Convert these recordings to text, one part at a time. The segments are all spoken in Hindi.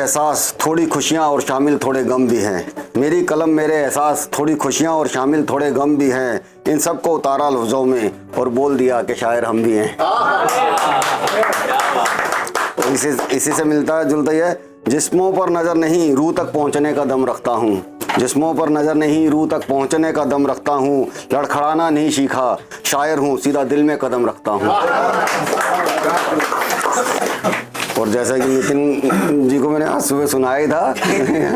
एहसास थोड़ी खुशियाँ और शामिल थोड़े गम भी हैं। मेरी कलम मेरे एहसास थोड़ी खुशियाँ और शामिल थोड़े गम भी हैं। इन सब को उतारा लफ्ज़ों में और बोल दिया कि शायर हम भी हैं। इसी से मिलता जुलता ही है। जिस्मों पर नज़र नहीं रूह तक पहुँचने का दम रखता हूँ। जिस्मों पर नज़र नहीं रूह तक पहुँचने का दम रखता हूँ। लड़खड़ाना नहीं सीखा शायर हूँ, सीधा दिल में कदम रखता हूँ। और जैसा कि नितिन जी को मैंने आज सुबह सुनाया ही था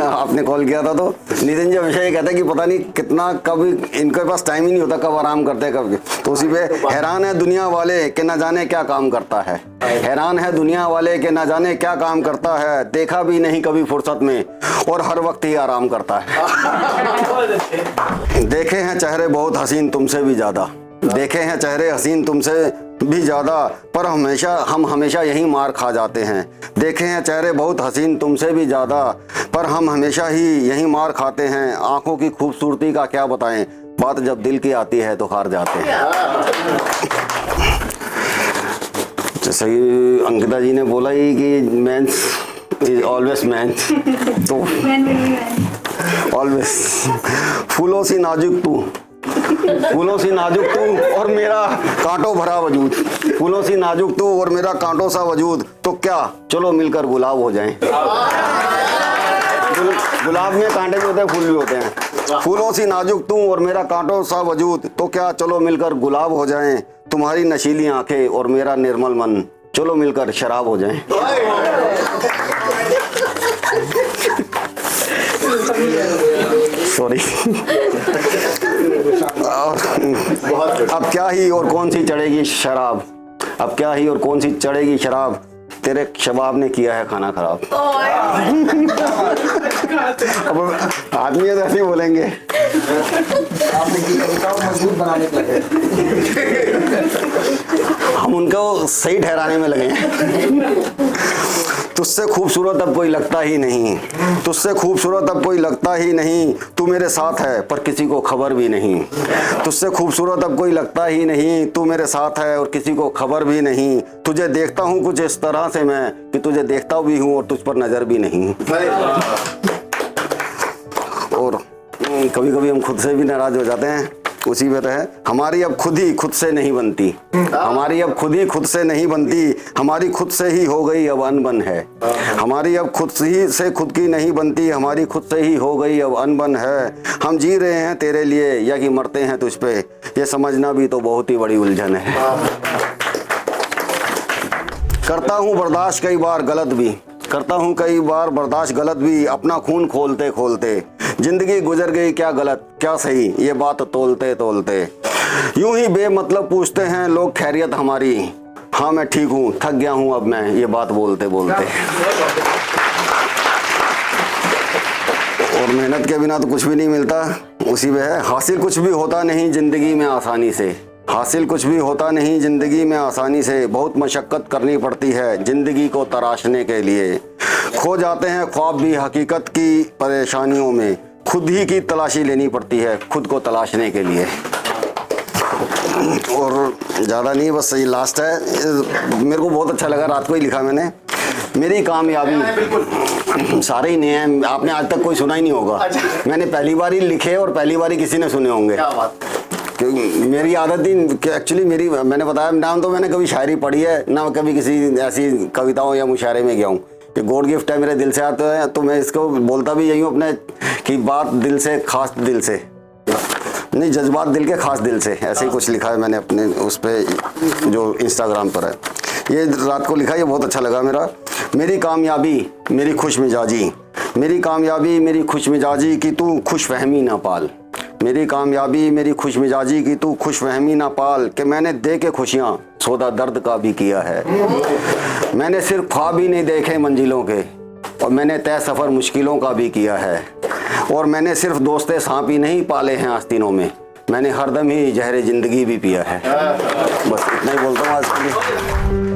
आपने कॉल किया था, तो नितिन जी हमेशा ये कहते हैं कि पता नहीं कितना कभी इनके पास टाइम ही नहीं होता, कब आराम करते हैं कब। तो उसी पे हैरान है दुनिया वाले कि न जाने क्या काम करता है। हैरान है दुनिया वाले कि न जाने क्या काम करता है। देखा भी नहीं कभी फुर्सत में और हर वक्त ही आराम करता है। देखे हैं चेहरे बहुत हसीन तुमसे भी ज़्यादा। देखे हैं चेहरे हसीन तुमसे भी ज़्यादा, पर हम हमेशा यही मार खा जाते हैं। देखे हैं चेहरे बहुत हसीन तुमसे भी ज़्यादा, पर हम हमेशा ही यही मार खाते हैं। आंखों की खूबसूरती का क्या बताएं, बात जब दिल की आती है तो हार जाते हैं। जैसे कि अंकिता जी ने बोला ही कि मेंस इज ऑलवेज मेंस, तो ऑलवेज फूलों सी नाजुक तू, फूलों सी नाजुक तू और मेरा कांटों भरा वजूद। फूलों सी नाजुक तू और मेरा कांटों सा वजूद, तो क्या चलो मिलकर गुलाब हो जाएं। गुलाब में कांटे भी होते हैं, फूल भी होते हैं। फूलों सी नाजुक तू और मेरा कांटों सा वजूद, तो क्या चलो मिलकर गुलाब हो जाएं। तुम्हारी नशीली आंखें और मेरा निर्मल मन, चलो मिलकर शराब हो जाएं। सॉरी। अब क्या ही और कौन सी चढ़ेगी शराब, अब क्या ही और कौन सी चढ़ेगी शराब, तेरे शबाब ने किया है खाना खराब। अब आदमी तो ऐसे ही बोलेंगे। हम उनको सही ठहराने में लगे हैं। तुझसे खूबसूरत अब कोई लगता ही नहीं, तुझसे खूबसूरत अब कोई लगता ही नहीं। तू मेरे साथ है पर किसी को खबर भी नहीं। तुझसे खूबसूरत अब कोई लगता ही नहीं, तू मेरे साथ है और किसी को खबर भी नहीं। तुझे देखता हूँ कुछ इस तरह से मैं कि तुझे देखता भी हूँ और तुझ पर नजर भी नहीं। और कभी कभी हम खुद से भी नाराज हो जाते हैं। उसी में है हमारी अब खुद ही खुद से नहीं बनती, हमारी अब खुद ही खुद से नहीं बनती। हमारी खुद से ही हो गई अब अनबन है। हमारी अब खुद ही से खुद की नहीं बनती, हमारी खुद से ही हो गई अब अनबन है। हम जी रहे हैं तेरे लिए या कि मरते हैं तुझ पे, ये समझना भी तो बहुत ही बड़ी उलझन है। करता हूँ बर्दाश्त कई बार गलत भी, करता हूँ कई बार बर्दाश्त गलत भी। अपना खून खोलते खोलते जिंदगी गुजर गई क्या गलत क्या सही, ये बात तोलते तोलते। यूं ही बेमतलब पूछते हैं लोग खैरियत हमारी, हाँ मैं ठीक हूँ थक गया हूँ अब मैं, ये बात बोलते बोलते। और मेहनत के बिना तो कुछ भी नहीं मिलता। उसी में है हासिल कुछ भी होता नहीं जिंदगी में आसानी से, हासिल कुछ भी होता नहीं जिंदगी में आसानी से। बहुत मशक्क़त करनी पड़ती है जिंदगी को तराशने के लिए। खो जाते हैं ख्वाब भी हकीकत की परेशानियों में, खुद ही की तलाशी लेनी पड़ती है खुद को तलाशने के लिए। और ज़्यादा नहीं, बस ये लास्ट है। मेरे को बहुत अच्छा लगा, रात को ही लिखा मैंने। मेरी कामयाबी, सारे ही नए हैं, आपने आज तक कोई सुना ही नहीं होगा। मैंने पहली बार ही लिखे और पहली बार ही किसी ने सुने होंगे। मेरी आदत ही एक्चुअली मैंने बताया नाम तो मैंने कभी शायरी पढ़ी है ना, कभी किसी ऐसी कविताओं या मुशायरे में गया हूँ। ये गॉड गिफ्ट है, मेरे दिल से आते हैं, तो मैं इसको बोलता भी यही हूँ अपने कि बात दिल से खास दिल से नहीं, जज्बात दिल के खास दिल से, ऐसे ही कुछ लिखा है मैंने अपने उस पर जो इंस्टाग्राम पर है। ये रात को लिखा, ये बहुत अच्छा लगा मेरा। मेरी कामयाबी मेरी खुश मिजाजी, मेरी कामयाबी मेरी खुश मिजाजी की तू खुश फहमी ना पाल। मेरी कामयाबी मेरी खुश मिजाजी की तू खुश फहमी ना पाल, कि मैंने दे के खुशियाँ सौदा दर्द का भी किया है। मैंने सिर्फ ख्वाब ही नहीं देखे मंजिलों के, और मैंने तय सफ़र मुश्किलों का भी किया है। और मैंने सिर्फ दोस्ते सांप ही नहीं पाले हैं आस्तीनों में, मैंने हरदम ही जहर ज़िंदगी भी पिया है। बस इतना ही बोलता हूँ आज के लिए।